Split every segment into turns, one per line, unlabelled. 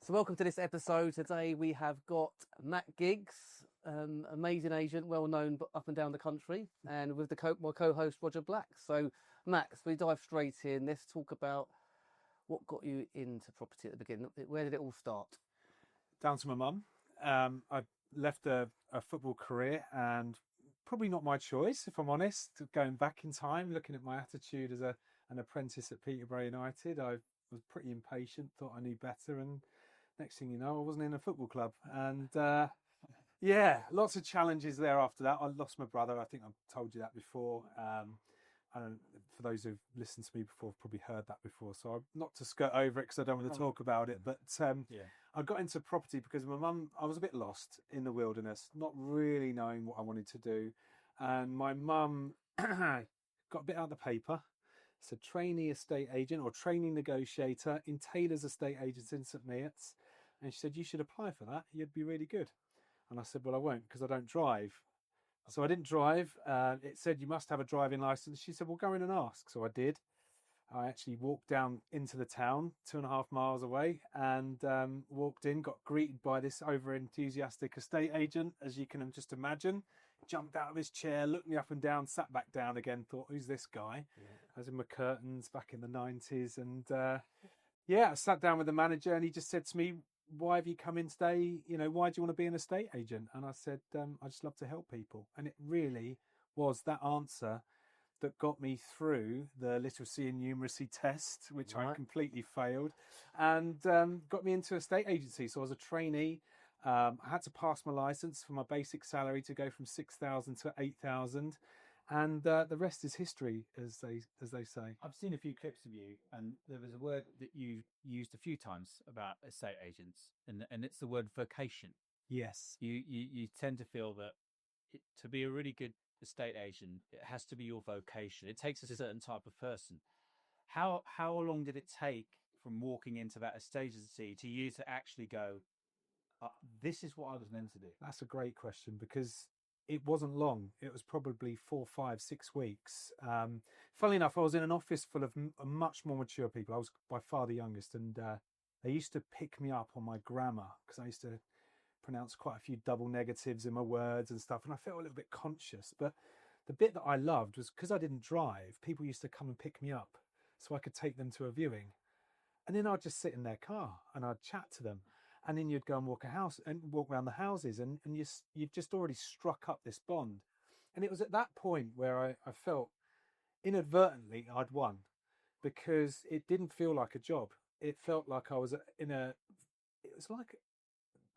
So welcome to this episode. Today we have got Matt Giggs, amazing agent, well known up and down the country, and with my co-host Roger Black. So Matt, we dive straight in. Let's talk about what got you into property at the beginning. Where did it all start?
Down to my mum. I left a football career, and probably not my choice, if I'm honest. Going back in time, looking at my attitude as an apprentice at Peterborough United, I was pretty impatient, thought I knew better, and next thing you know, I wasn't in a football club. And yeah, lots of challenges there after that. I lost my brother. I think I've told you that before. And for those who've listened to me before, I've probably heard that before. So I'm not to skirt over it because I don't want to talk about it. But I got into property because my mum, I was a bit lost in the wilderness, not really knowing what I wanted to do. And my mum got a bit out of the paper. It's a trainee estate agent or training negotiator in Taylor's Estate Agents in St Neots. And she said, you should apply for that. You'd be really good. And I said, well, I won't because I don't drive. So I didn't drive. It said you must have a driving license. She said, well, go in and ask. So I did. I actually walked down into the town 2.5 miles away and walked in, got greeted by this over-enthusiastic estate agent, as you can just imagine. Jumped out of his chair, looked me up and down, sat back down again, thought, who's this guy? Yeah. I was in my curtains back in the 90s. And I sat down with the manager and he just said to me, why have you come in today? You know, why do you want to be an estate agent? And I said, I just love to help people. And it really was that answer that got me through the literacy and numeracy test, which I completely failed, and got me into a estate agency. So I was a trainee. I had to pass my license for my basic salary to go from 6,000 to 8,000. And the rest is history, as they say.
I've seen a few clips of you, and there was a word that you used a few times about estate agents, and it's the word vocation.
Yes.
You tend to feel that to be a really good estate agent, it has to be your vocation. It takes a certain type of person. How long did it take from walking into that estate agency to you to actually go, this is what I was meant to do?
That's a great question because it wasn't long. It was probably 4, 5, 6 weeks. Funnily enough, I was in an office full of much more mature people. I was by far the youngest, and they used to pick me up on my grammar because I used to pronounce quite a few double negatives in my words and stuff, and I felt a little bit conscious. But the bit that I loved was because I didn't drive, people used to come and pick me up so I could take them to a viewing. And then I'd just sit in their car and I'd chat to them. And then you'd go and walk around the houses, and you've just already struck up this bond. And it was at that point where I felt inadvertently I'd won, because it didn't feel like a job. It felt like I was it was like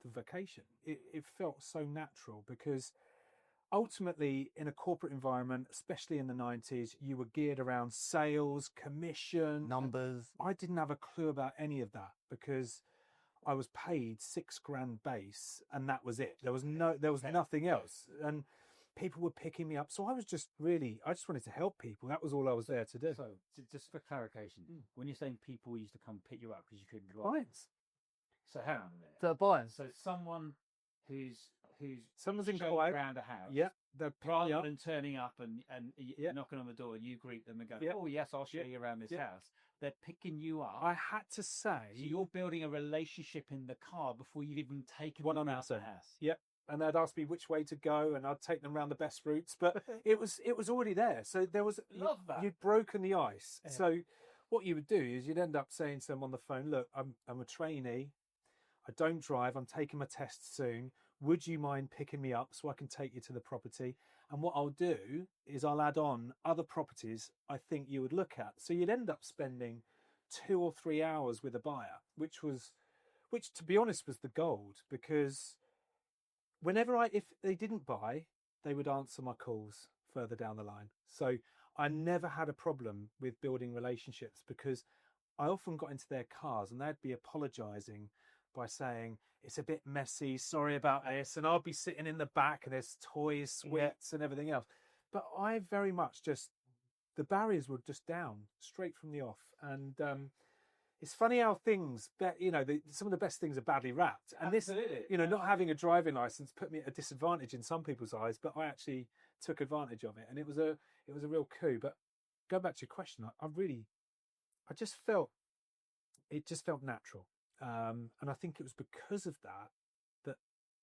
the vacation. It felt so natural because ultimately in a corporate environment, especially in the 90s, you were geared around sales, commission,
Numbers.
I didn't have a clue about any of that because I was paid $6,000 base, and that was it. There was nothing else, and people were picking me up. So I just wanted to help people. That was all I was there to do.
So, just for clarification, when you're saying people used to come pick you up because you couldn't drive,
Clients.
so hang on a minute.
The buyers.
So someone who's
Someone's
showing
inquired
around a house,
Yeah, they're
rather than turning up and
Yeah.
knocking on the door and you greet them and go,
Yeah.
oh yes, I'll show you around this
Yeah.
house. They're picking you up.
I had to say,
So you're building a relationship in the car before you've even taken them out the house.
Yep. And they'd ask me which way to go, and I'd take them around the best routes. But it was already there. So there was
Love that.
You'd broken the ice.
Yeah.
So what you would do is you'd end up saying to them on the phone, "Look, I'm a trainee. I don't drive. I'm taking my test soon. Would you mind picking me up so I can take you to the property? And what I'll do is I'll add on other properties I think you would look at." So you'd end up spending 2 or 3 hours with a buyer, which to be honest was the gold, because if they didn't buy, they would answer my calls further down the line. So I never had a problem with building relationships because I often got into their cars and they'd be apologizing by saying, it's a bit messy, sorry about this. And I'll be sitting in the back and there's toys, sweets and everything else. But I very much the barriers were just down straight from the off. And it's funny how things, some of the best things are badly wrapped. And
Absolutely.
this, not having a driving license put me at a disadvantage in some people's eyes, but I actually took advantage of it. And it was a real coup. But going back to your question, it just felt natural. And I think it was because of that that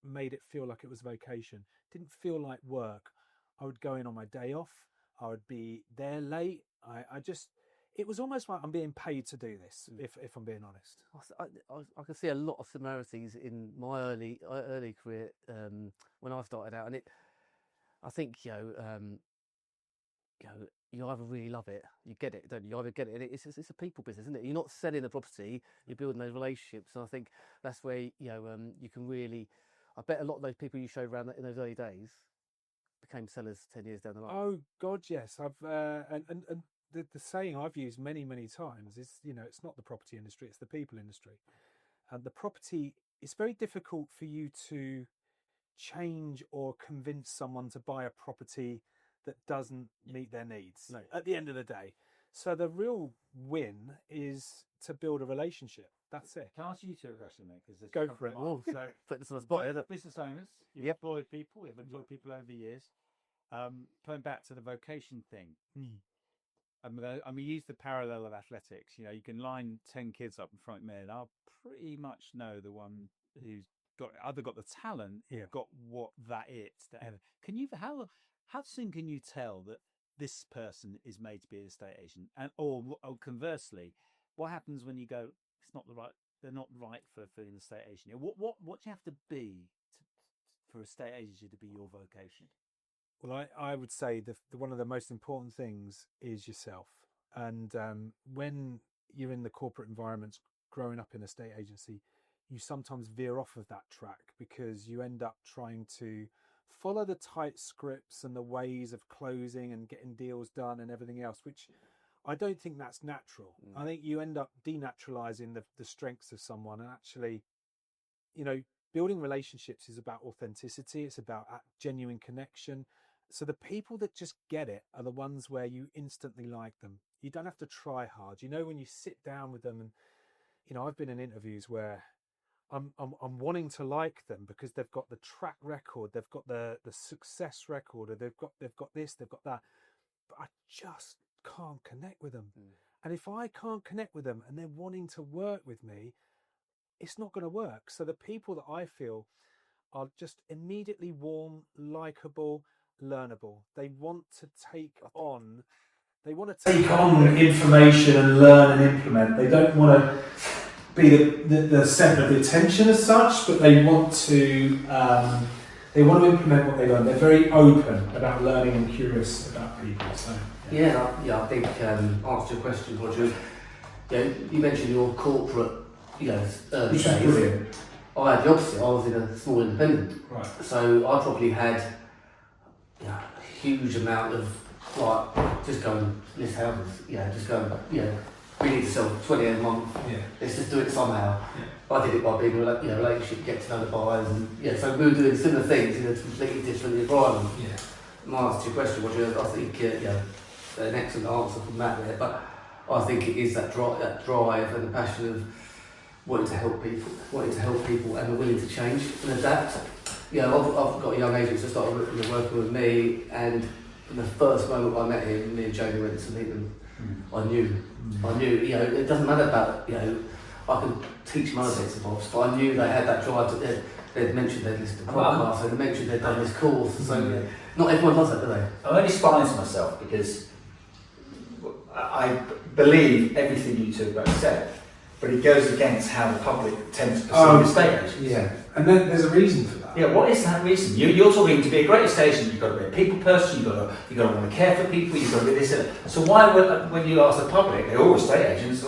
made it feel like it was vocation. Didn't feel like work. I would go in on my day off. I would be there late. It was almost like I'm being paid to do this, if I'm being honest.
I can see a lot of similarities in my early career when I started out, and I think you either really love it, you get it, don't you? You either get it, and it's a people business, isn't it? You're not selling the property, you're building those relationships, and I think that's where you can really. I bet a lot of those people you showed around in those early days became sellers 10 years down the line.
Oh God, yes. I've and the saying I've used many times is, it's not the property industry, it's the people industry. And the property, it's very difficult for you to change or convince someone to buy a property that doesn't meet their needs at the end of the day. So the real win is to build a relationship. That's it.
Can I ask you two a question, mate?
Go for it.
So,
put this on the spot here.
Business owners, you've employed people, we've employed people over the years. Going back to the vocation thing, we use the parallel of athletics. You can line 10 kids up in front of me, and I'll pretty much know the one who's either got the talent, got what that is. How soon can you tell that this person is made to be an estate agent? And or conversely, what happens when you go, they're not right for an estate agent? What do you have to be for estate agency to be your vocation?
Well, I would say one of the most important things is yourself. And when you're in the corporate environments, growing up in a estate agency, you sometimes veer off of that track because you end up trying to follow the tight scripts and the ways of closing and getting deals done and everything else, which I don't think that's natural. I think you end up denaturalizing the strengths of someone, and actually, building relationships is about authenticity. It's about genuine connection. So the people that just get it are the ones where you instantly like them. You don't have to try hard. When you sit down with them, and I've been in interviews where I'm wanting to like them because they've got the track record, they've got the success record, or they've got this, they've got that, but I just can't connect with them. And if I can't connect with them and they're wanting to work with me, it's not going to work. So the people that I feel are just immediately warm, likable, learnable. They want to take on information and learn and implement. They don't want to be the centre of the attention as such, but they want to implement what they learn. They're very open about learning and curious about people. So
I think answer your question, Roger. You mentioned your corporate, early days.
Brilliant.
I had the opposite. I was in a small independent,
Right.
So I probably had a huge amount of just go and list houses. Just go and we need to sell 20 a month.
Yeah.
Let's just do it somehow. Yeah. I did it by being a relationship, get to know the buyers, and so we were doing similar things in a completely different environment. Yeah. My answer to your question, Roger, I think an excellent answer from Matt there, but I think it is that drive and the passion of wanting to help people and are willing to change and adapt. I've got a young agent who started working with me, and from the first moment I met him, me and Jodie went to meet them. I knew, it doesn't matter about, I can teach them other bits and bobs, but I knew they had that drive. They'd mentioned they'd listened to podcasts, and they mentioned they'd done this course, so not everyone does that, do they?
I'm only smiling to myself because I believe everything you two both said, but it goes against how the public tends to perceive estate agents.
Yeah, and then there's a reason for that.
Yeah, what is that reason? You're talking to be a great estate agent, you've got to be a people person, you've got to want to care for people, you've got to be this and that. So why, when you ask the public, they're all estate agents?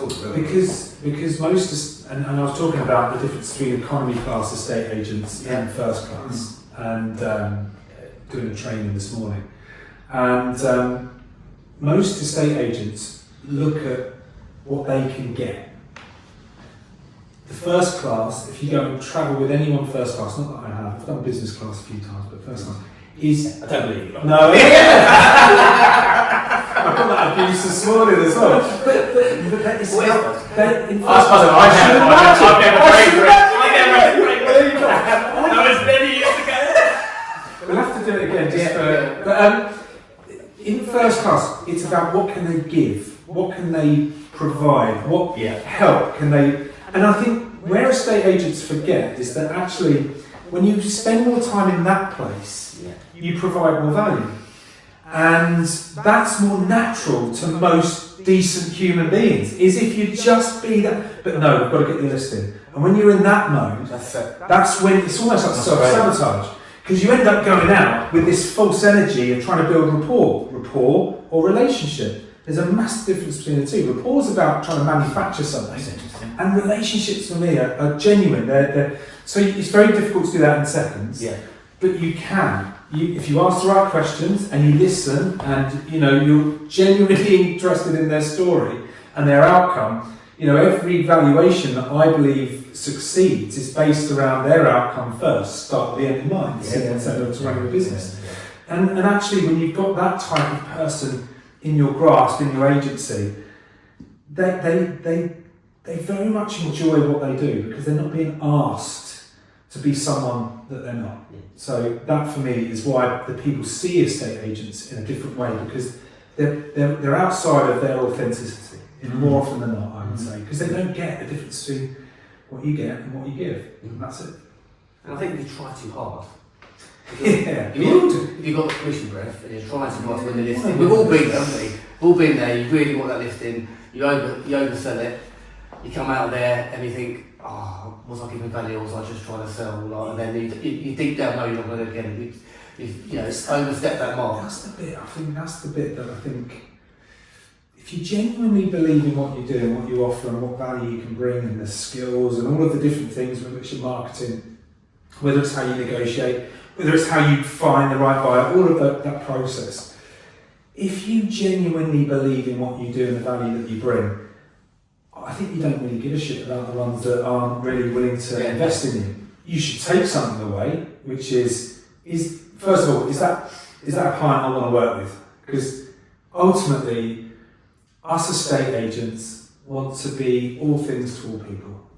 Because most, and I was talking about the difference between economy class estate agents and first class, and doing a training this morning, and most estate agents look at what they can get. The first class, if you go and travel with anyone first class, not that I have, I've done business class a few times, but first class is...
I don't believe you.
No, I got that abuse this morning as well. But that is...
That was many years ago.
We'll have to do it again just for... But in first class, it's about what can they give, what can they provide, what help can they... And I think Where estate agents forget is that actually, when you spend more time in that place, you provide more value. And that's more natural to most decent human beings, is if you just be that. But no, we've got to get your listing. And when you're in that mode, that's when it's almost like self-sabotage. Because you end up going out with this false energy of trying to build rapport or relationship. There's a massive difference between the two. Rapport is about trying to manufacture something, and relationships for me are genuine. So it's very difficult to do that in seconds. Yeah. But you can. If you ask the right questions and you listen, and you're genuinely interested in their story and their outcome. Every valuation that I believe succeeds is based around their outcome first, start with the end in mind, instead of running a business. And actually, when you've got that type of person in your grasp, in your agency, they very much enjoy what they do because they're not being asked to be someone that they're not. So that for me is why the people see estate agents in a different way, because they're outside of their authenticity. More often than not, I would say, because they don't get the difference between what you get and what you give. And that's it.
And I think if you try too hard,
Yeah.
if you've got the commission breath and you're trying too hard to win the listing, we've all been there, haven't we? We've all been there. You really want that listing. You oversell it. You come out of there and you think, was I giving value or was I just trying to sell? And then you deep down know you're not going to get it. You've overstepped that mark.
That's the bit. I think that's the bit that I think. If you genuinely believe in what you do and what you offer and what value you can bring and the skills and all of the different things, whether it's your marketing, whether it's how you negotiate, whether it's how you find the right buyer, all of that process, if you genuinely believe in what you do and the value that you bring, I think you don't really give a shit about the ones that aren't really willing to invest in you. You should take something away, which is first of all, is that a client I want to work with? Because ultimately, us estate agents want to be all things to all people.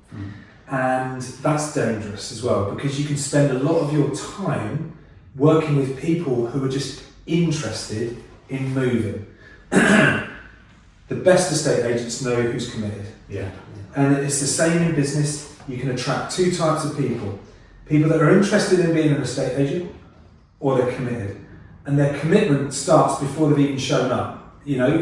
And that's dangerous as well, because you can spend a lot of your time working with people who are just interested in moving. The best estate agents know who's committed. Yeah. And it's the same in business. You can attract two types of people. People that are interested in being an estate agent, or they're committed. And their commitment starts before they've even shown up.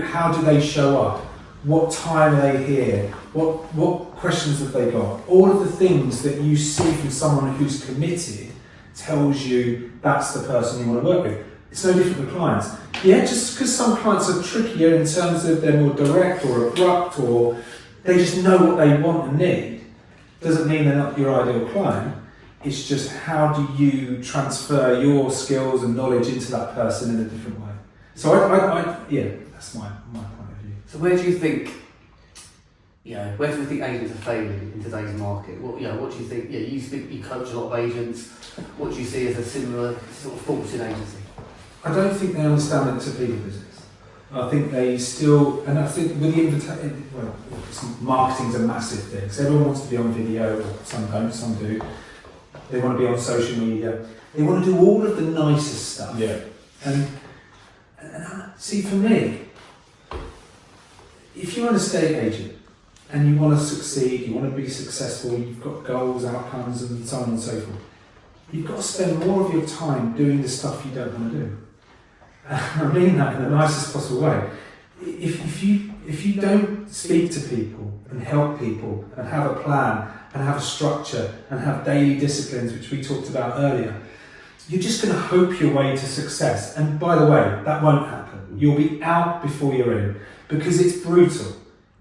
How do they show up? What time are they here? What questions have they got? All of the things that you see from someone who's committed tells you that's the person you want to work with. It's no different with clients. Yeah, just because some clients are trickier in terms of they're more direct or abrupt, or they just know what they want and need, doesn't mean they're not your ideal client. It's just how do you transfer your skills and knowledge into that person in a different way. So that's my point of view.
So where do you think agents are failing in today's market? What do you think? You coach a lot of agents. What do you see as a similar sort of faults in agency?
I don't think they understand that it's a people business. I think they still, and I think with the marketing's a massive thing. So everyone wants to be on video, or some don't, some do. They want to be on social media. They want to do all of the nicest stuff. Yeah. And see, for me, if you're an estate agent and you want to succeed, you want to be successful, you've got goals, outcomes, and so on and so forth, you've got to spend more of your time doing the stuff you don't want to do. I mean that in the nicest possible way. If you don't speak to people and help people and have a plan and have a structure and have daily disciplines, which we talked about earlier, you're just going to hope your way to success. And by the way, that won't happen. You'll be out before you're in, because it's brutal.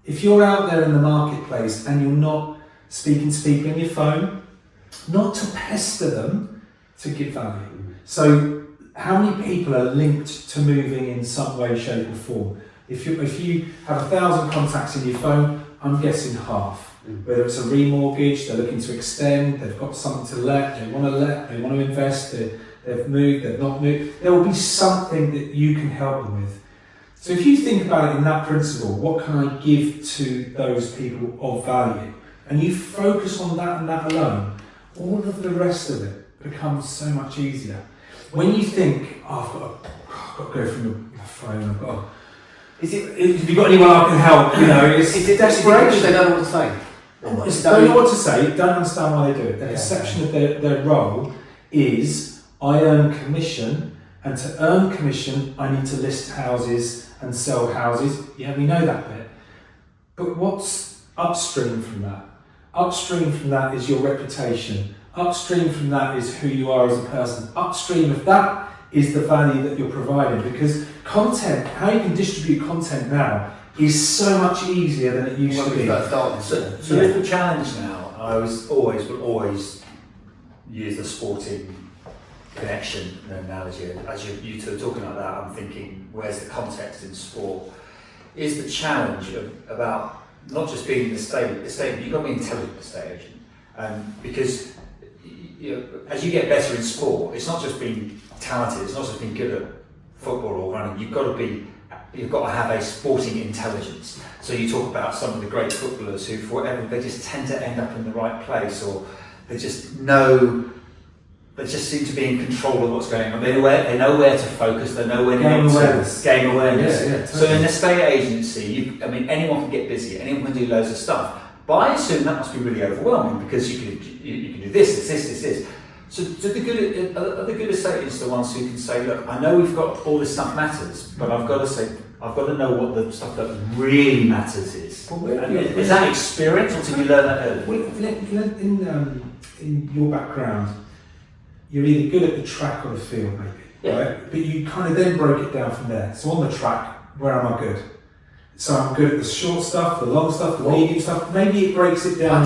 If you're out there in the marketplace and you're not speaking to people on your phone, not to pester them, to give value. So how many people are linked to moving in some way, shape or form? If you have 1,000 contacts in your phone, I'm guessing half. Whether it's a remortgage, they're looking to extend, they've got something to let, they want to invest, they've moved, they've not moved. There will be something that you can help them with. So if you think about it in that principle, what can I give to those people of value? And you focus on that and that alone, all of the rest of it becomes so much easier. When you think, I've got to go through my phone, I've got to, have you got anyone I can help? It's desperation.
They don't know what to say.
Don't know what to say, don't understand why they do it. Their perception of their role is, I earn commission, and to earn commission, I need to list houses and sell houses. Yeah, we know that bit. But what's upstream from that? Upstream from that is your reputation. Upstream from that is who you are as a person. Upstream of that is the value that you're providing. Because content, how you can distribute content now, is so much easier than it used to be.
So here's the challenge now. I will always use the sporting connection and analogy. As you two are talking like that, I'm thinking, where's the context in sport? Is the challenge about not just being an estate agent, you've got to be an intelligent estate agent. Because as you get better in sport, it's not just being talented, it's not just being good at football or running, you've got to have a sporting intelligence. So you talk about some of the great footballers who, for whatever, they just tend to end up in the right place, or they just seem to be in control of what's going on. They know where to focus, they know when
Game
not
awareness.
to. Game awareness.
Yeah, totally.
So in an estate agency, anyone can get busy, anyone can do loads of stuff. But I assume that must be really overwhelming, because you can do this. So are the good estate agents the ones who can say, look, I know we've got all this stuff matters, but I've got to know what the stuff that really matters is. Is that experience, or did you learn that early?
In your background, you're either good at the track or the field, maybe, right? But you kind of then broke it down from there. So on the track, where am I good? So I'm good at the short stuff, the long stuff, the medium stuff. Maybe it breaks it down.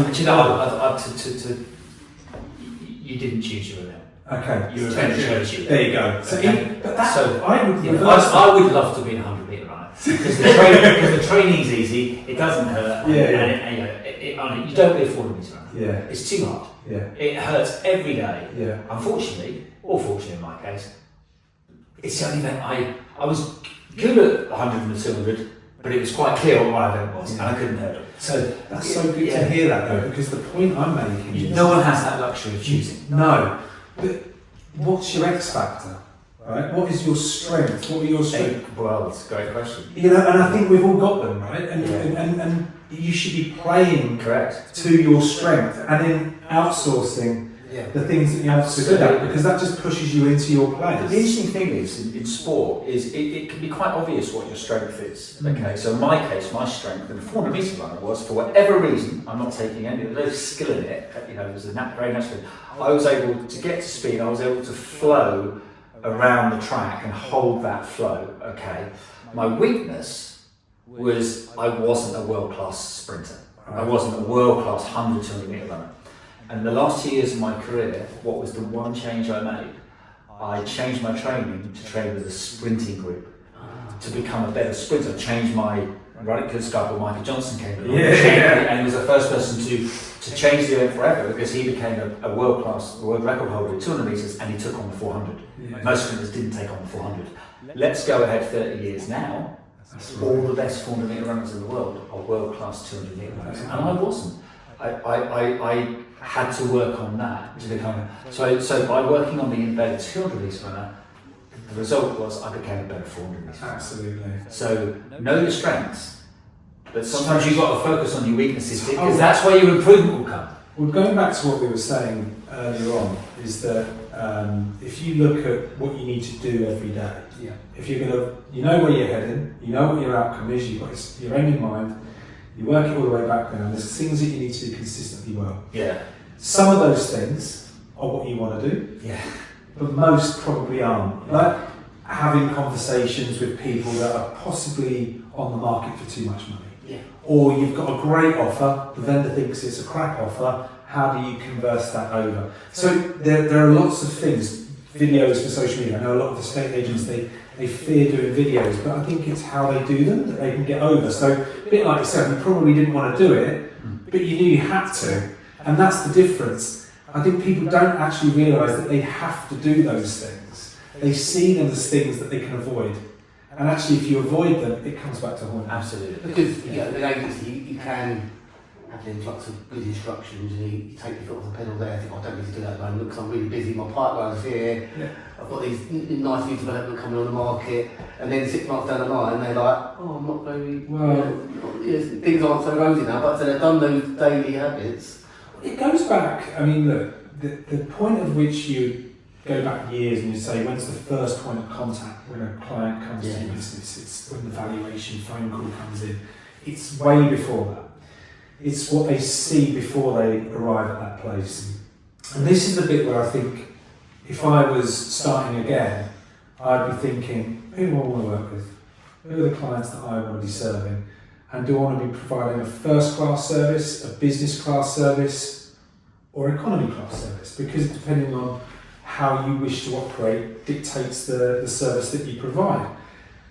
You didn't choose your event.
Okay.
Your event chose you.
There you go. So, I would
I would love to be a 100-metre runner, because the training's easy, it doesn't hurt, and you don't be a 40-metre runner.
Yeah.
It's too hard.
Yeah.
It hurts every day.
Yeah.
Unfortunately, or fortunately in my case, it's the only event I was good at 100 and 200, but it was quite clear what my event was, and I couldn't hurdle.
So that's so good to hear that, though, because the point I'm making is
No one has that luxury of choosing.
No, but what's your X factor, right? What is your strength? What are your strengths?
Well, that's a great question.
And I think we've all got them, right? And you should be playing
Correct.
to your strength, and then outsourcing the things that you're not so good at, because that just pushes you into your
The
place.
interesting thing is, in sport, is it can be quite obvious what your strength is. Okay, so in my case, my strength in the 400 metre runner was, for whatever reason, I'm not taking any, there's skill in it, it was a very natural. I was able to get to speed, I was able to flow around the track and hold that flow, okay. My weakness was I wasn't a world-class sprinter. I wasn't a world-class 100, 200 metre runner. And the last 2 years of my career, what was the one change I made? I changed my training to train with a sprinting group to become a better sprinter. I changed my running, because a guy called Michael Johnson came along, and he was the first person to change the event forever, because he became a world-class world record holder at 200 metres, and he took on the 400. Most sprinters didn't take on the 400. Let's go ahead 30 years now. All the best 400 metre runners in the world are world-class 200 metre runners, and I wasn't. I had to work on that to become. So by working on the embedded 200 metre runner, the result was I became a better 400 metre runner.
Absolutely.
So know your strengths, but sometimes you've got to focus on your weaknesses, because that's where your improvement will come.
Well, going back to what we were saying earlier on, is that if you look at what you need to do every day, if you're going to, you know where you're heading, you know what your outcome is, you've got your aim in mind, you work it all the way back down, there's things that you need to do consistently well.
Yeah.
Some of those things are what you want to do, but most probably aren't. Like having conversations with people that are possibly on the market for too much money. Or you've got a great offer, the vendor thinks it's a crap offer, how do you converse that over? So there are lots of things, videos for social media. I know a lot of the estate agents, they fear doing videos, but I think it's how they do them that they can get over. So a bit like you said, you probably didn't want to do it, but you knew you had to, and that's the difference. I think people don't actually realise that they have to do those things. They see them as things that they can avoid. And actually, if you avoid them, it comes back to haunt.
Absolutely.
Because the agency, you can
have the influx of good instructions, and you take your foot off the pedal there, think, I don't need to do that at the moment because I'm really busy, my pipeline's here, I've got these nice new development coming on the market, and then 6 months down the line, they're like, oh, I'm not very, things aren't so rosy now, but so they've done those daily habits.
It goes back, I mean, look, the point at which you go back years and you say, when's the first point of contact when a client comes to your business? It's when the valuation phone call comes in. It's way before that. It's what they see before they arrive at that place. And this is the bit where I think, if I was starting again, I'd be thinking, who do I want to work with? Who are the clients that I want to be serving? And do I want to be providing a first class service, a business class service, or economy class service? Because depending on how you wish to operate dictates the service that you provide.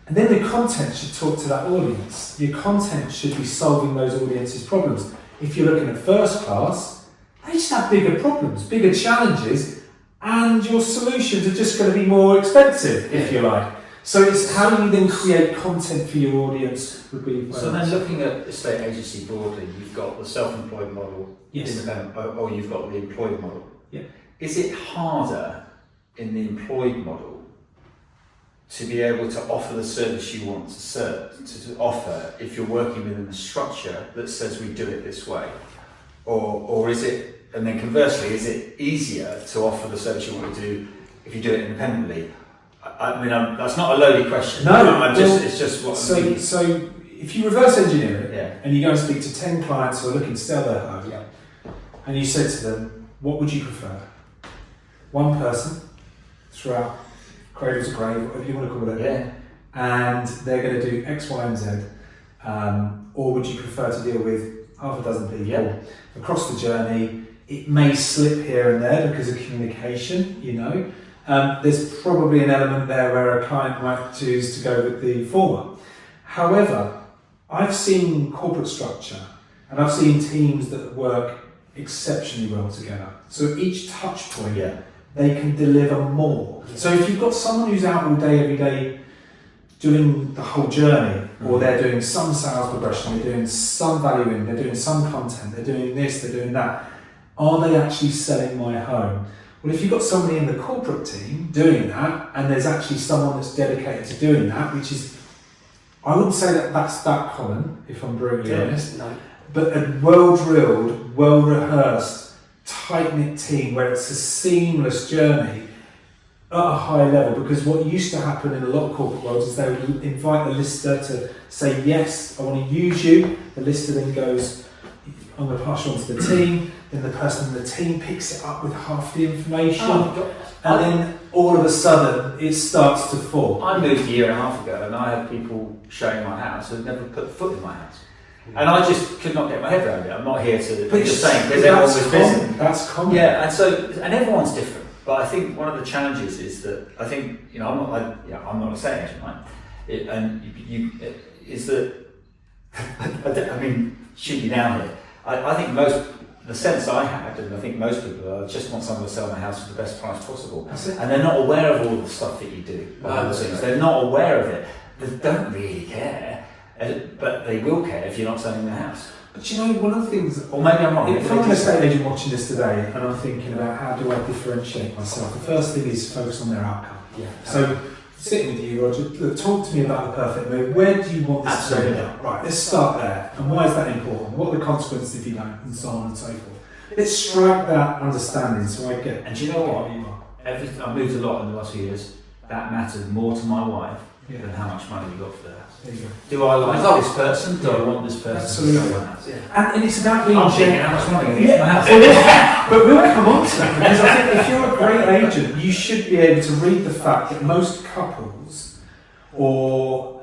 And then the content should talk to that audience. Your content should be solving those audiences' problems. If you're looking at first class, they just have bigger problems, bigger challenges, and your solutions are just going to be more expensive, if you like. So it's how do you then create content for your audience would be.
So then looking at estate agency broadly, you've got the self-employed model,
Yes.
independent, or you've got the employed model.
Yeah.
Is it harder in the employed model to be able to offer the service you want to offer if you're working within a structure that says we do it this way? Or is it, and then conversely, is it easier to offer the service you want to do if you do it independently? I mean, that's not a loaded question.
No,
it's just what I'm thinking.
So if you reverse engineer it,
Yeah.
and you go and speak to 10 clients who are looking to sell their home, and you said to them, what would you prefer? One person throughout cradle to grave, whatever you want to call it, and they're going to do X, Y, and Z, or would you prefer to deal with half a dozen people across the journey? It may slip here and there because of communication, you know. There's probably an element there where a client might choose to go with the former. However, I've seen corporate structure and I've seen teams that work exceptionally well together. So at each touch point, they can deliver more. So if you've got someone who's out all day, every day, doing the whole journey, or they're doing some sales progression, they're doing some value in, they're doing some content, they're doing this, they're doing that, are they actually selling my home? Well, if you've got somebody in the corporate team doing that, and there's actually someone that's dedicated to doing that, which is, I wouldn't say that that's that common, if I'm brutally honest, but a well-drilled, well-rehearsed, tight-knit team where it's a seamless journey at a high level, because what used to happen in a lot of corporate worlds is they would invite the lister to say, yes, I want to use you. The lister then goes, I'm going to pass you on to the team. Then the person in the team picks it up with half the information. And then all of a sudden it starts to fall.
I moved a year and a half ago and I had people showing my house who had never put foot in my house. And I just could not get my head around it. I'm not here to...
But
just saying, because everyone was busy.
That's common.
Yeah, and everyone's different. But I think one of the challenges is that I think, you know, I'm not a estate agent, right? Is that, I mean, shoot you down here. I think the sense I had, and I think most people are, just want someone to sell my house for the best price possible. And they're not aware of all the stuff that you do. They're not aware of it. They don't really care, but they will care if you're not selling their house.
But you know, one of the things,
or maybe I'm wrong.
If I'm an estate agent watching this today and I'm thinking about how do I differentiate myself, the first thing is focus on their outcome. So, sitting with you, Roger, look, talk to me about the perfect move. Where do you want this to go? Right, let's start there. And why is that important? What are the consequences if you don't? And so on and so forth. Let's strike that understanding so I get.
And do you know what? I've moved a lot in the last few years. That mattered more to my wife than how much money we got for the house. Do I like this person? Do I want this person?
Absolutely. And it's about being
genuine. How much money I get for my house.
But we'll come on to that, because I think if you're a great agent, you should be able to read the fact that most couples or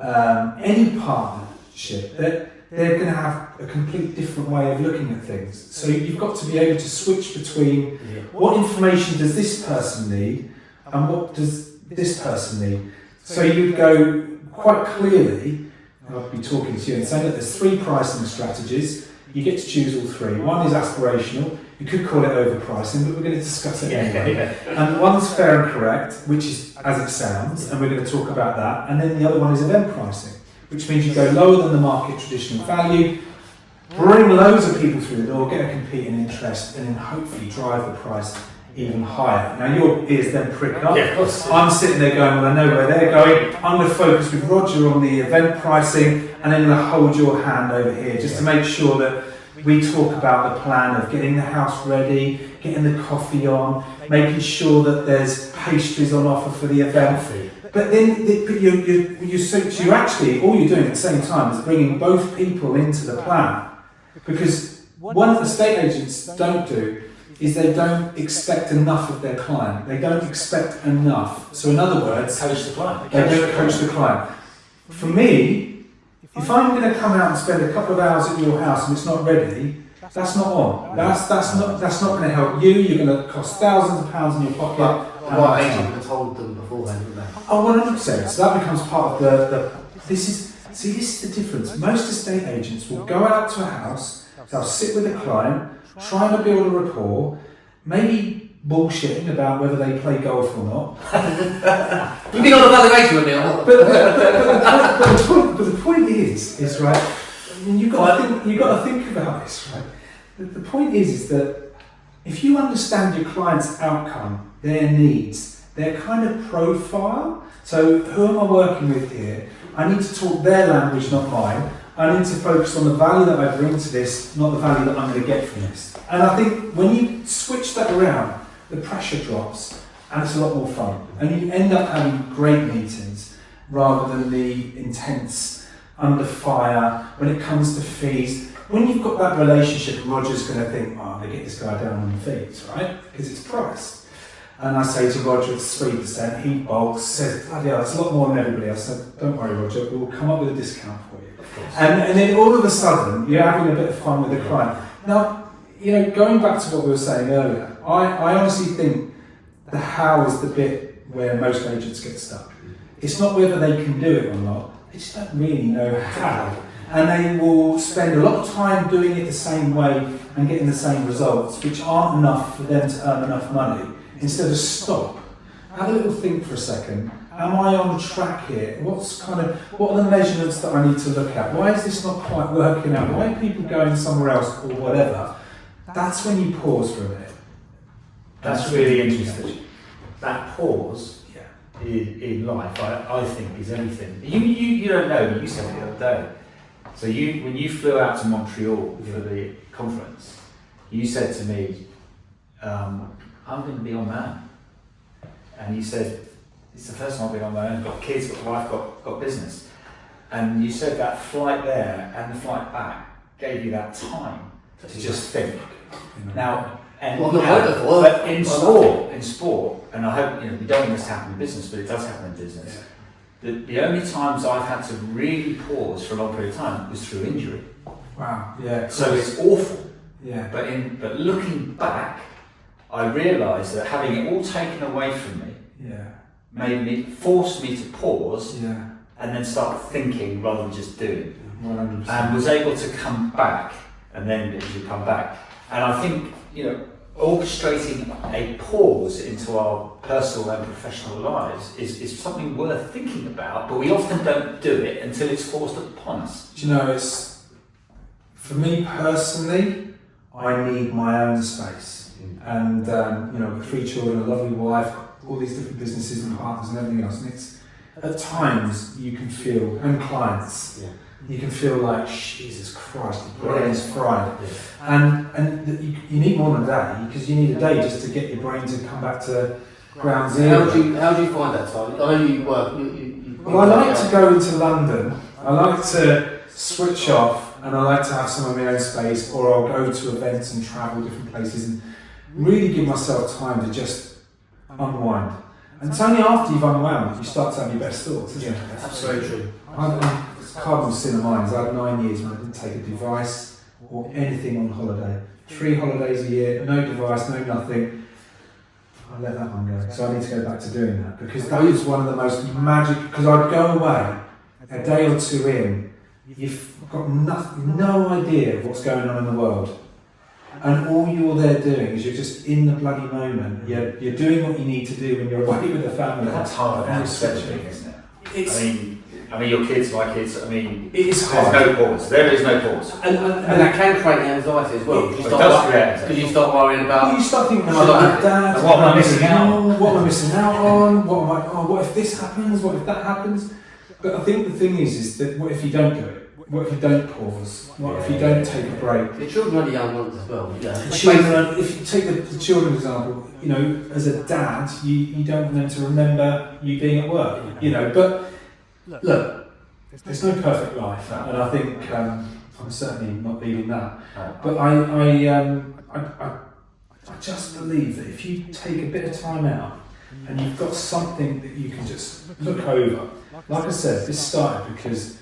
any partnership, that they're going to have a complete different way of looking at things. So you've got to be able to switch between what information does this person need and what does this person need. So you'd go quite clearly, I'll be talking to you and saying that there's 3 pricing strategies. You get to choose all 3. One is aspirational. You could call it overpricing, but we're going to discuss it anyway. And one's fair and correct, which is as it sounds, and we're going to talk about that. And then the other one is event pricing, which means you go lower than the market traditional value, bring loads of people through the door, get a competing interest, and then hopefully drive the price even higher. Now your ears then prick up.
Yeah, of course.
I'm sitting there going, well, I know where they're going. I'm going to focus with Roger on the event pricing, and then I'm going to hold your hand over here just to make sure that we talk about the plan of getting the house ready, getting the coffee on, making sure that there's pastries on offer for the event. But then you're actually, all you're doing at the same time is bringing both people into the plan. Because what estate agents don't do is they don't expect enough of their client. They don't expect enough. So in other words,
Coach the client.
they don't coach the client. For me, if I'm going to come out and spend a couple of hours at your house and it's not ready, that's not on. That's not going to help you. You're going to cost thousands of pounds in your pocket.
What agent had told them beforehand, didn't they?
Oh, 100%. So that becomes part of this is the difference. Most estate agents will go out to a house, they'll sit with a client, trying to build a rapport, maybe bullshitting about whether they play golf or not.
You've been on a valuation with me, or what?
But the point is right. I mean, you've got to think about this, right? The point is that if you understand your client's outcome, their needs, their kind of profile. So who am I working with here? I need to talk their language, not mine. I need to focus on the value that I bring to this, not the value that I'm going to get from this. And I think when you switch that around, the pressure drops and it's a lot more fun. And you end up having great meetings rather than the intense, under fire, when it comes to fees. When you've got that relationship, Roger's going to think, oh, they get this guy down on the fees, right? Because it's priced. And I say to Roger, it's 3%, he bulks, says, bloody hell, it's a lot more than everybody else. I said, don't worry, Roger, we'll come up with a discount for you. And then all of a sudden, you're having a bit of fun with the client. Now, going back to what we were saying earlier, I honestly think the how is the bit where most agents get stuck. It's not whether they can do it or not, they just don't really know how. And they will spend a lot of time doing it the same way and getting the same results, which aren't enough for them to earn enough money. Instead of stop, have a little think for a second. Am I on track here? What are the measurements that I need to look at? Why is this not quite working out? Why are people going somewhere else or whatever? That's when you pause for a minute.
That's really interesting. That pause in life, I think, is everything. You don't know, but you said it the other day. So when you flew out to Montreal for the conference, you said to me, I'm going to be on my own. And you said, it's the first time I've been on my own, got kids, got a wife, got business. And you said that flight there and the flight back gave you that time to just think. Now, but in sport, and I hope, we don't want this to happen in business, but it does happen in business. The only times I've had to really pause for a long period of time was through injury.
Wow. Yeah.
So it's awful.
Yeah.
But looking back, I realised that having it all taken away from me forced me to pause and then start thinking rather than just doing.
100%.
And was able to come back and then eventually come back. And I think, orchestrating a pause into our personal and professional lives is something worth thinking about, but we often don't do it until it's forced upon us.
Do you know, it's, for me personally, I need my own space. And, with 3 children, a lovely wife, all these different businesses and partners and everything else. And it's, at times, you can feel, and clients, you can feel like, Jesus Christ, the brain is fried. And you need more than a day, because you need a day just to get your brain to come back to ground zero.
How do you find that time? I know you work.
Well, I like to go into London. I like to switch off, and I like to have some of my own space, or I'll go to events and travel different places and really give myself time to just unwind. And it's only after you've unwound you start to have your best thoughts, isn't it?
That's very true.
It's a cardinal sin of mine. I had 9 years when I didn't take a device or anything on holiday. 3 holidays a year, no device, no nothing. I let that one go. So I need to go back to doing that, because that is one of the most magic, because I'd go away a day or 2 in, you've got no idea of what's going on in the world. And all you're there doing is you're just in the bloody moment. You're doing what you need to do when you're away with the family.
That's hard now, especially, isn't it?
I mean, your kids, my kids. I mean,
It's
there's
hard.
no pause. There is no pause.
And that can create anxiety as well.
It does create anxiety.
Because you start worrying about.
Well, you start thinking,
Am
am
I
I
like-
like dad?
and what am I missing out
on? What am I missing out on? What am I? Oh, what if this happens? What if that happens? But I think the thing is that what if you don't do it? What if you don't pause? What if you don't take a break?
The children are the young ones as well. Yeah.
The children, if you take the children example, you know, as a dad, you don't want them to remember you being at work, you know. But look, there's no perfect life, and I think I'm certainly not leading that. But I just believe that if you take a bit of time out and you've got something that you can just look over, like I said, this started because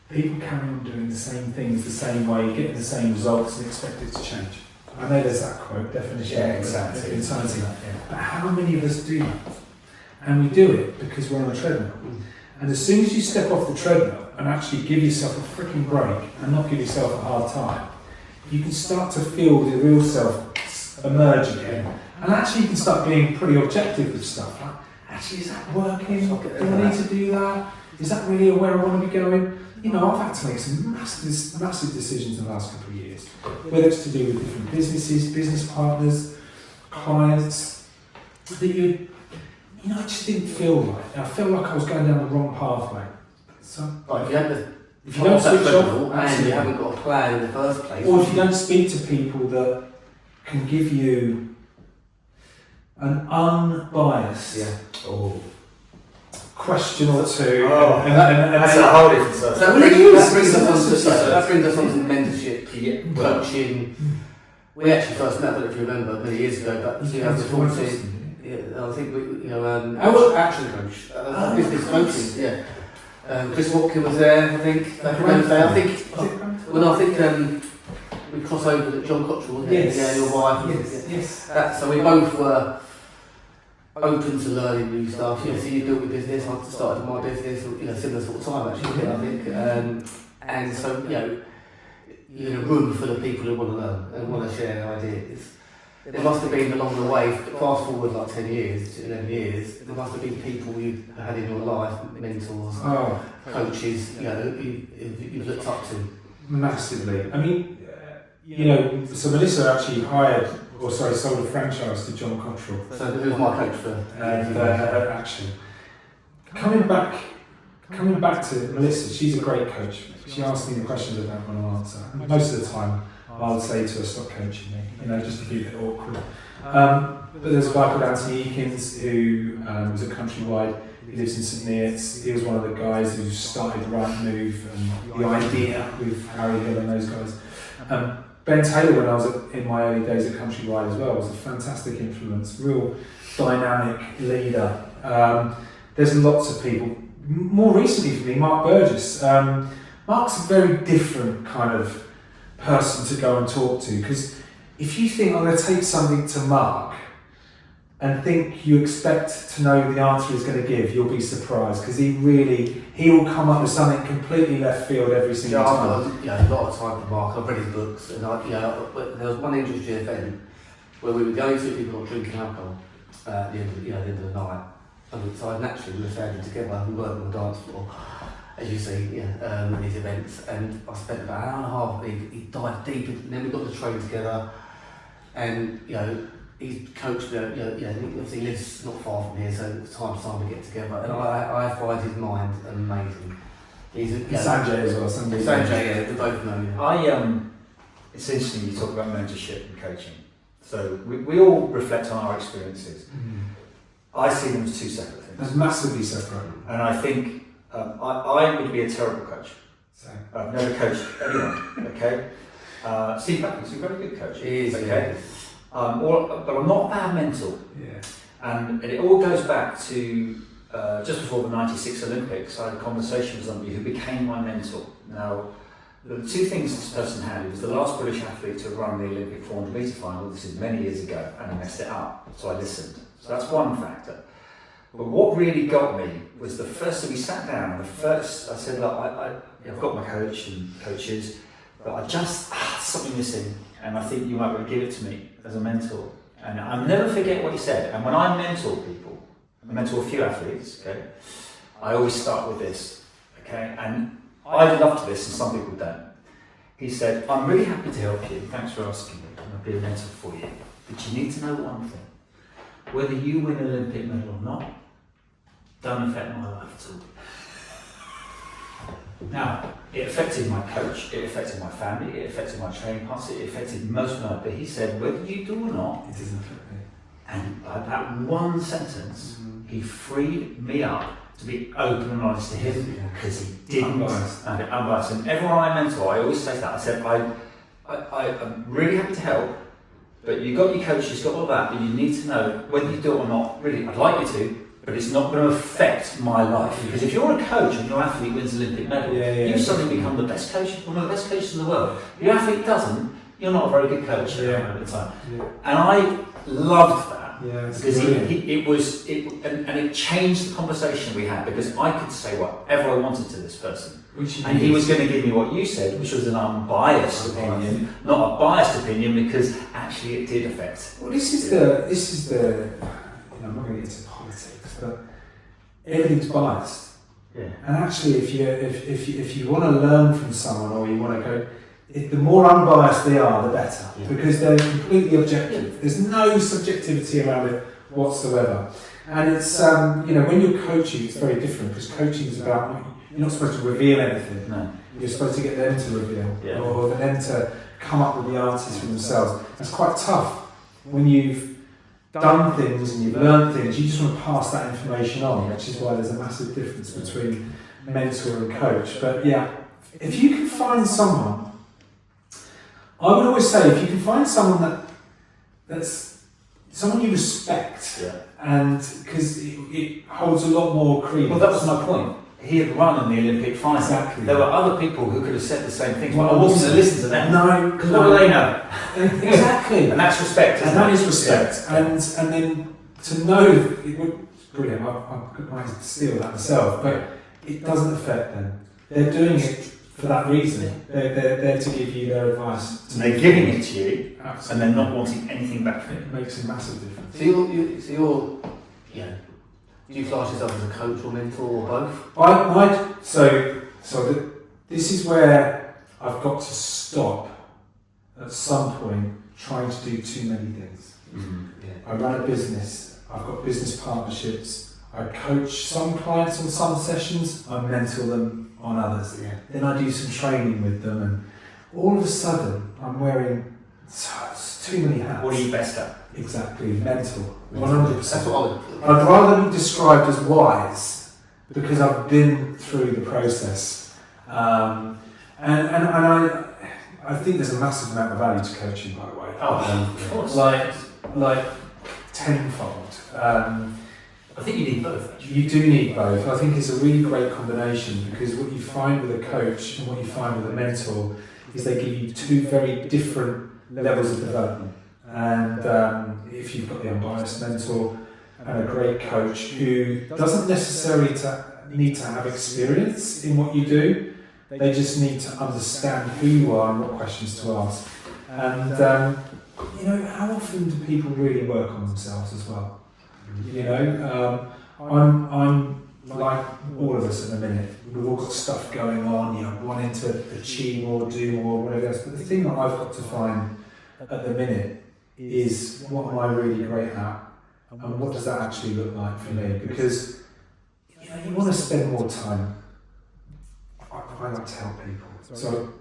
people carry on doing the same things the same way, getting the same results and expect it to change. I know there's that quote, definition of insanity. But how many of us do that? And we do it because we're on a treadmill. And as soon as you step off the treadmill and actually give yourself a freaking break and not give yourself a hard time, you can start to feel the real self emerge again. And actually you can start being pretty objective with stuff. Like, actually, is that working? Do I need to do that? Is that really where I want to be going? You know, I've had to make some massive decisions in the last couple of years, whether it's to do with different businesses, business partners, clients, that you know, I just didn't feel right. I felt like I was going down the wrong pathway. So,
Like if
you don't switch off,
and you
absolutely.
haven't got a plan in the first place,
or if you don't speak to people that can give you an unbiased question or two,
Oh,
and
That's a whole different subject.
So that brings us on to mentorship, coaching. We actually first met, I don't know if you remember, many years ago, but 2014. Yeah, I think we, action coach, business coaching. Yeah, Chris Watkin was there. I think back in those days. I think we crossed over with John Cottrell, wasn't it?
Yes.
Yeah, your wife.
Yes.
So we both were open to learning new stuff. You know, so you built your business. I started my business. Similar sort of time actually. I think. And so you're in a room full of people who want to learn and want to share ideas. There must have been along the way, fast forward like 10 years, 11 years, there must have been people you had in your life, mentors, coaches, you've looked up to.
Massively. I mean, so Melissa actually sold a franchise to John Cottrell.
So who was my coach for?
And actually, coming back to Melissa, she's a great coach. She asks me the questions I don't want to answer. Most of the time, I would say to her, stop coaching me, just to be a bit awkward. But there's a guy called Anthony Eakins who was at Countrywide. He lives in St Neots. He was one of the guys who started Right Move and the idea with Harry Hill and those guys. Ben Taylor, when I was in my early days at Countrywide as well, was a fantastic influence, real dynamic leader. There's lots of people. More recently for me, Mark Burgess. Mark's a very different kind of person to go and talk to, because if you think I'm going to take something to Mark and think you expect to know the answer he's going to give, you'll be surprised, because he will come up with something completely left field every single time.
A lot of time for Mark. I've read his books, and there was one interesting event where we were going to people not drinking alcohol at the end of the night. So naturally we were standing together, we weren't on the dance floor, as you see, in these events, and I spent about an hour and a half. He dived deep, and then we got the train together, and he's coached me. He lives not far from here, so it's time we get together. And I find his mind amazing. He's
Sanjay as well.
Sanjay, we both know him.
It's interesting you talk about mentorship and coaching. So we all reflect on our experiences. I see them as two separate things.
That's massively separate.
And I think I would be a terrible coach. I've never coached anyone, okay? Steve Buckland's a very good coach.
He is,
okay? But I'm not a bad mentor.
Yeah.
And it all goes back to just before the 96 Olympics, I had a conversation with somebody who became my mentor. Now, the two things this person had, he was the last British athlete to run the Olympic 400 metre final. This is many years ago, and he messed it up. So I listened. So that's one factor. But what really got me was the first that we sat down, and the first I said, look, I've got my coach and coaches, but I just, something missing, and I think you might be able to give it to me as a mentor. And I'll never forget what he said. And when I mentor people, I mentor a few athletes, okay, I always start with this, Okay, and I love this, and some people don't. He said, I'm really happy to help you. Thanks for asking me. I'll be a mentor for you. But you need to know one thing. Whether you win an Olympic medal or not, don't affect my life at all. Now, it affected my coach, it affected my family, it affected my training partners, it affected most of my life. But he said, whether you do or not,
It doesn't affect me.
and by that one sentence, he freed me up to be open and honest to him because he didn't. Unbiased. And everyone I mentor, I always say that. I said, I'm really happy to help, but you've got your coach, you've got all that, but you need to know whether you do it or not. Really, I'd like you to, but it's not going to affect my life. Because if you're a coach and your athlete wins an Olympic medal, you suddenly become the best coach, one of the best coaches in the world. If your athlete doesn't, you're not a very good coach at the time. And I loved that. Because it changed the conversation we had, because I could say whatever I wanted to this person, and he was going to give me what you said, which was an unbiased opinion, not a biased opinion, because actually it did affect.
Well, this is the. I'm not going to get into politics, but everything's biased.
Yeah.
And actually, if you want to learn from someone, or you want to go, the more unbiased they are, the better, because they're completely objective. There's no subjectivity around it whatsoever. And it's when you're coaching, it's very different, because coaching is about, you're not supposed to reveal anything.
No.
You're supposed to get them to reveal, or them to come up with the answers for themselves. It's quite tough when you've done things and you've learned things. You just want to pass that information on, which is why there's a massive difference between mentor and coach. But yeah, if you can find someone, I would always say, if you can find someone that's someone you respect, and because it holds a lot more credence.
Well, that was my point. He had run in the Olympic final.
Exactly.
There were other people who could have said the same things, but I wasn't going to listen to them.
No,
because what do they know?
Exactly.
And that's respect.
And that is respect. And then to know that it would, brilliant. I might steal that myself, but it doesn't affect them. They're doing it for that reason. They're there to give you their advice.
And they're giving it to you,
Absolutely.
and they're not wanting anything back from it.
It makes a massive difference.
So you're, do you class yourself as a coach or mentor or both?
This is where I've got to stop at some point trying to do too many things. I run a business, I've got business partnerships, I coach some clients on some sessions, I mentor them on others. Then I do some training with them, and all of a sudden I'm wearing too many hats.
What are you best at?
Exactly, mentor. 100%.
That's what
I'd rather be described as wise because I've been through the process, and I think there's a massive amount of value to coaching, by the way.
Of course.
Like tenfold.
I think you need both. Actually.
You do need both. I think it's a really great combination, because what you find with a coach and what you find with a mentor is they give you two very different levels of development. And if you've got the unbiased mentor and a great coach who doesn't necessarily need to have experience in what you do, they just need to understand who you are and what questions to ask. And how often do people really work on themselves as well? I'm like all of us in a minute. We've all got stuff going on, wanting to achieve more, do more, whatever else. But the thing that I've got to find at the minute is, what am I really great at, and what does that actually look like for me? Because you want to spend more time. I like to help people, so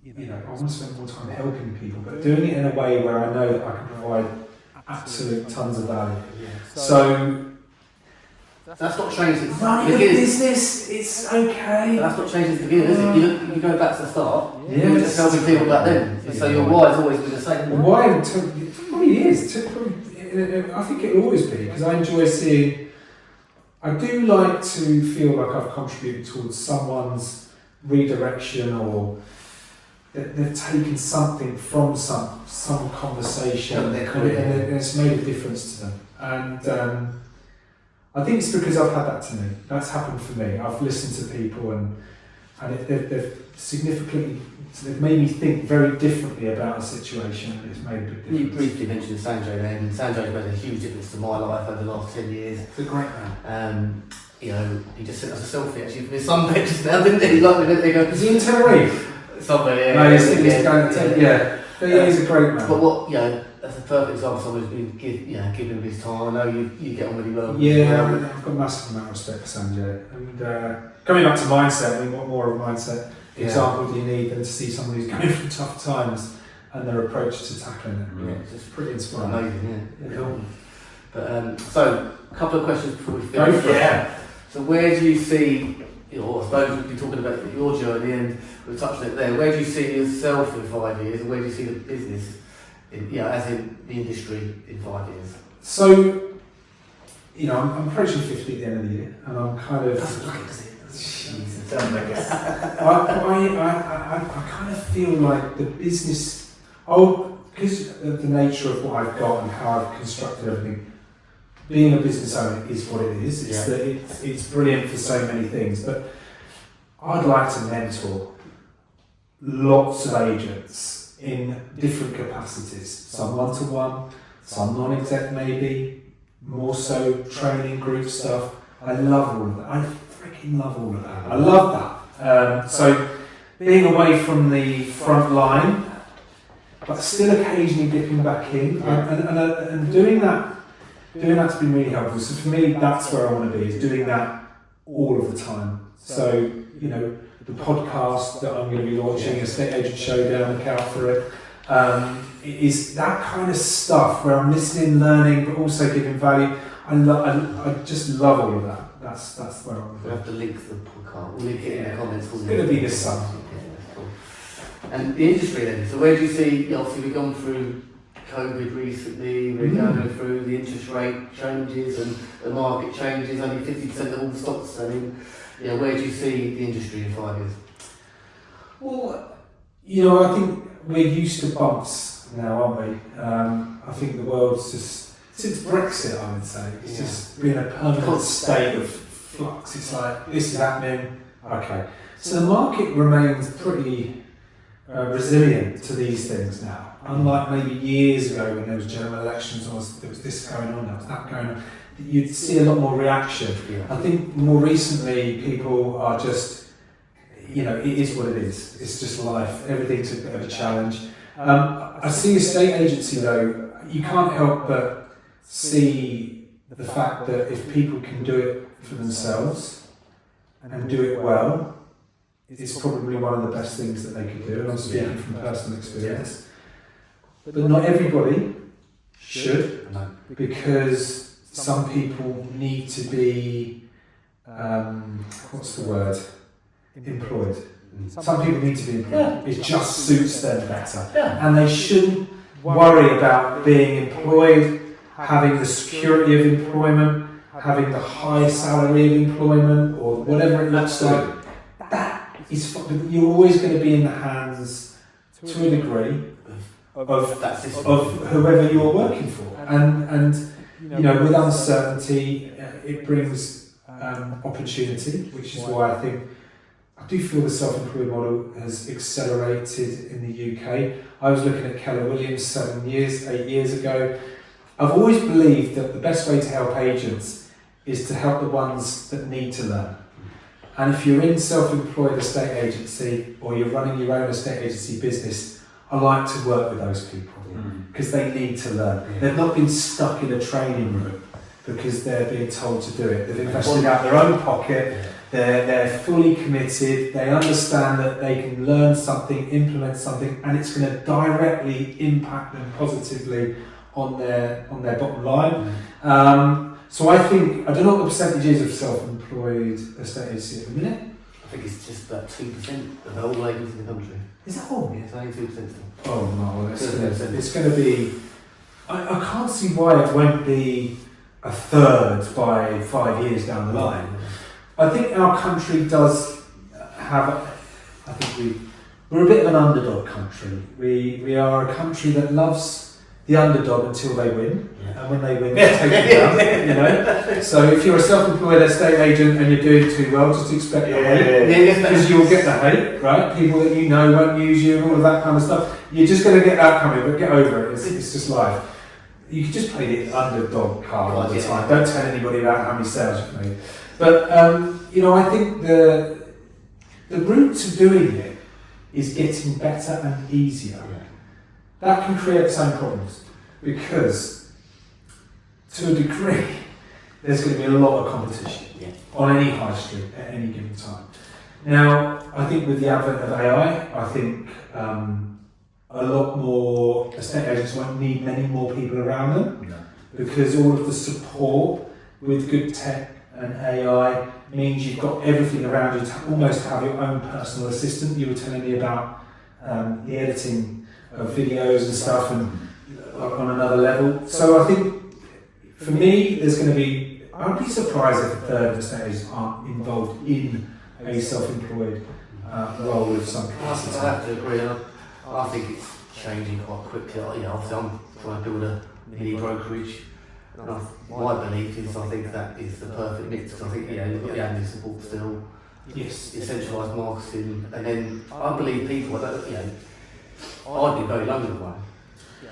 I want to spend more time helping people, but doing it in a way where I know that I can provide absolute tons of value. So
that's not changed since the
running a
beginning.
business, it's okay.
That's not changed since the beginning, is it? You go back to the start.
Yeah,
You were just helping people back then. So your why's always been the same.
Why? It probably is. I think it'll always be, because I enjoy seeing. I do like to feel like I've contributed towards someone's redirection, or that they've taken something from some conversation and it's made a difference to them. And I think it's because I've had that to me. That's happened for me. I've listened to people and they've made me think very differently about a situation, and it's made a big difference.
You briefly mentioned Sanjay then, and Sanjay's made a huge difference to my life over the last 10 years.
It's a great man.
you know, he just sent us a selfie actually from his sunbed just now, didn't he? Like, they go,
Is he in Tenerife?
somewhere, yeah.
No, he's going to, yeah. But yeah, he's a great man.
But what, you know, that's a perfect example of someone who's been giving him his time. I know you get on really well.
Yeah, I've got a massive amount of respect for Sanjay. And coming back to mindset, I mean, what more of a mindset example do you need than to see someone who's going through tough times and their approach to tackling it?
Yeah, it's just
pretty inspiring.
amazing, yeah.
Yeah.
Cool. But so, a couple of questions before we
Go
finish.
for it.
So where do you see, you know, I suppose we've been talking about your journey and we've touched on it there. Where do you see yourself in 5 years, and where do you see the business, as in the industry, in 5 years?
So, you know, I'm approaching 50 at the end of the year, and I'm kind of.
Jesus, don't make it.
I kind of feel like the business. Because of the nature of what I've got and how I've constructed everything. Being a business owner is what it is. It's brilliant for so many things, but I'd like to mentor lots of agents in different capacities. Some one-to-one, some non-exec maybe, more so training group stuff. I love all of that. I freaking love all of that. I love that. So being away from the front line, but still occasionally dipping back in, and doing that's been really helpful. So for me, that's where I want to be, is doing that all of the time. So, you know, the podcast that I'm going to be launching, Estate Agent Showdown, look out for it, is that kind of stuff where I'm listening, learning, but also giving value. I just love all of that. That's where I want to be.
We'll have to link the podcast. We'll link it in the comments.
It's going to be this summer.
And the industry then, so where do you see, obviously we've gone through COVID recently, we're going through the interest rate changes and the market changes, only 50% of all stocks selling. You know, where do you see the industry in 5 years?
Well, you know, I think we're used to bumps now, aren't we? I think the world's just, since Brexit, I would say, it's just been a permanent state of flux. It's like, this is happening, okay. So the market remains pretty resilient to these things now. Unlike maybe years ago when there was general elections, or there was this going on, there was that going on, you'd see a lot more reaction. I think more recently people are just, you know, it is what it is. It's just life. Everything's a bit of a challenge. I see estate agency though, you can't help but see the fact that if people can do it for themselves and do it well, it's probably one of the best things that they could do, and I'm speaking from personal experience. But not everybody should, because some people need to be, what's the word, employed. Some people need to be employed. It just suits them better. And they shouldn't worry about being employed, having the security of employment, having the high salary of employment, or whatever it looks like. You're always going to be in the hands, to a degree, of whoever you're working for, and you know, with uncertainty, it brings opportunity, which is why I do feel the self-employed model has accelerated in the UK. I was looking at Keller Williams 8 years ago. I've always believed that the best way to help agents is to help the ones that need to learn. And if you're in self-employed estate agency, or you're running your own estate agency business, I like to work with those people because they need to learn. They've not been stuck in a training room because they're being told to do it. They've invested out their own pocket. They're fully committed. They understand that they can learn something, implement something, and it's going to directly impact them positively on their bottom line. So I think, I don't know what the percentage is of self-employed estate agency at the minute.
I think it's just about 2% of the whole agents in the country.
Is that all?
Yeah, it's only 2% still.
Oh no, it's going to be, I can't see why it won't be a third by 5 years down the line. I think our country does have, we're a bit of an underdog country. We are a country that loves the underdog until they win, and when they win, they take it down, you know. So if you're a self-employed estate agent and you're doing too well, just expect the hate, because you'll get the hate, right? People that you know won't use you and all of that kind of stuff. You're just going to get that coming, but get over it. It's just life.
you can just play the underdog card all the time. Don't tell anybody about how many sales you've made. But I think the route to doing it is getting better and easier.
Yeah.
That can create its own problems because, to a degree, there's going to be a lot of competition on any high street at any given time. Now, I think with the advent of AI, I think a lot more estate agents won't need many more people around them because all of the support with good tech and AI means you've got everything around you to almost have your own personal assistant. You were telling me about the editing of videos and stuff and on another level. So I think for me, there's going to be, I'd be surprised if a third of estate agents aren't involved in a self-employed role of some capacity.
I have to agree. I think it's changing quite quickly. Obviously I'm trying to build a mini brokerage. My belief is I think that is the perfect mix. I think you've got the admin support still,
Yes.
the centralised marketing, and then I believe people. I'd be very lonely one.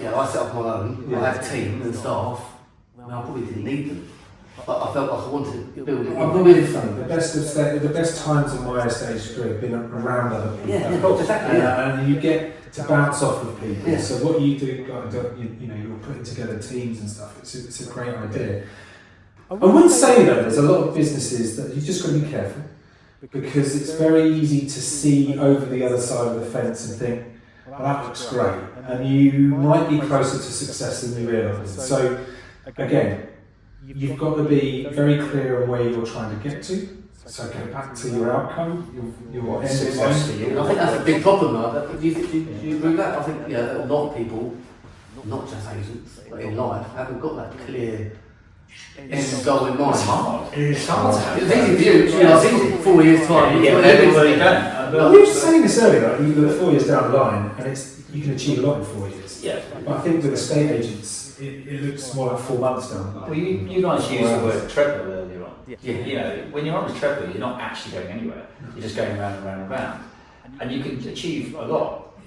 I set up my own. I had a team and staff. I probably didn't need them, but I felt like I wanted to build it.
I've always found the best times of my estate career have been around other people.
Exactly.
And you get to bounce off of people. Yeah. So what you do, you're putting together teams and stuff. It's a great idea. I would say though, there's a lot of businesses that you've just got to be careful because it's very easy to see over the other side of the fence and think, well, that looks great, and you might be closer to success than you realise. So again, you've got to be very clear on where you're trying to get to. So go back to your outcome, your end
Success for you. I think that's a big problem though. Do you agree with that? I think a lot of people, not just agents, but in life, haven't got that clear end goal in mind.
It's hard to have.
It's easy for you. It's easy. 4 years time.
Yeah, everybody don't.
We were just saying this earlier, like, you look 4 years down the line and you can achieve a lot in 4 years.
Yeah.
But I think with estate agents, it looks more like 4 months down the line.
Well, you guys used the word treadmill earlier on. When you're on a treadmill, you're not actually going anywhere. You're just going around and round and round. And you can achieve a lot.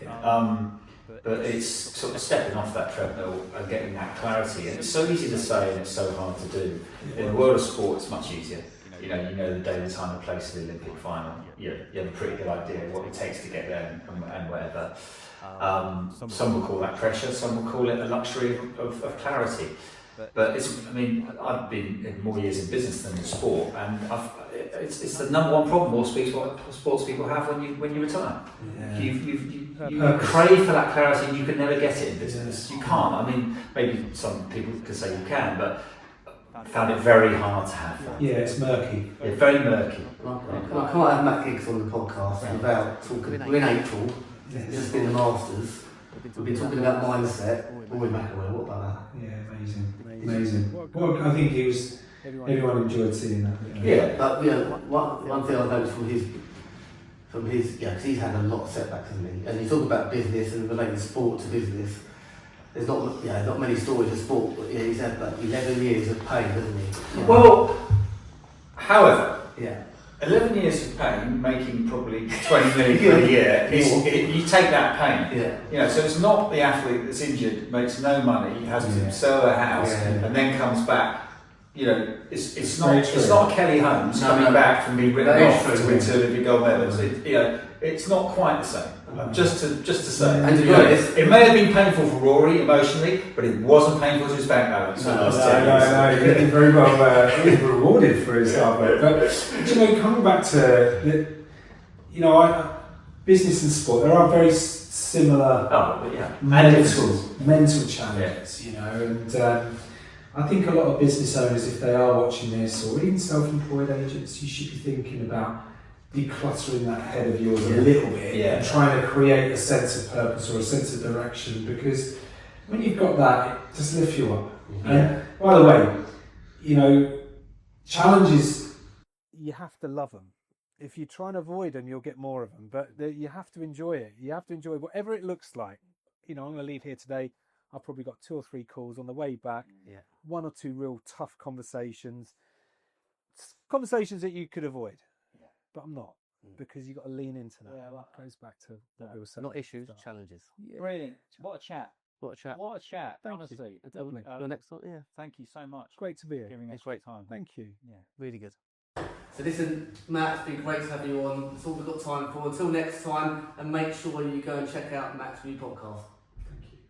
But it's sort of stepping off that treadmill and getting that clarity. And it's so easy to say and it's so hard to do. In the world of sport, it's much easier. You know the day, the time, and place of the Olympic final. You have a pretty good idea of what it takes to get there and whatever. Some will call that pressure, some will call it a luxury of clarity. But I've been in more years in business than in sport, and it's the number one problem all sports people have when you retire. Yeah. You crave for that clarity, and you can never get it in business. You can't. Maybe some people could say you can, but I found it very hard to have.
Yeah, it's murky.
Yeah, very murky.
I can't have Matt Giggs on the podcast without talking. We're in April. It's just been the Masters. We've been talking about mindset. Rory McIlroy, what about that?
Yeah, amazing. Well, I think everyone enjoyed seeing that.
Yeah, but one thing I noticed from his, because he's had a lot of setbacks, hasn't he? And you talk about business and relating sport to business. There's not many stories of sport, but he's had like 11 years of pain, hasn't he? Yeah.
Well, however, 11 years of pain, making probably 20 million a year, you take that pain. Yeah. So it's not the athlete that's injured, makes no money, has to sell their house, and then comes back. It's not Kelly Holmes coming back from being written off to win 2 Olympic gold medals. It's not quite the same. Just to say,
and to be honest,
it may have been painful for Rory emotionally, but it wasn't painful to his bank balance.
No, he did very well rewarded for his hard work. But coming back to business and sport, there are very similar mental challenges. And I think a lot of business owners, if they are watching this, or even self-employed agents, you should be thinking about decluttering that head of yours a little bit and trying to create a sense of purpose or a sense of direction, because when you've got that, it just lifts you up. And by the way, challenges, you have to love them. If you try and avoid them, you'll get more of them, but you have to enjoy it. You have to enjoy whatever it looks like. I'm going to leave here today. I've probably got 2 or 3 calls on the way back. 1 or 2 real tough conversations that you could avoid. But I'm not, because you've got to lean into that. It goes back to what we were saying.
Not issues, challenges.
Brilliant. What a chat.
What a chat.
What a chat,
Thank you.
honestly.
Lovely.
The next one, yeah,
Thank you so much
Great to be
for
here.
giving us
It's great.
time.
Thank you.
Yeah.
really good.
So listen, Matt, it's been great to have you on. That's all we've got time for. Until next time, and make sure you go and check out Matt's new podcast.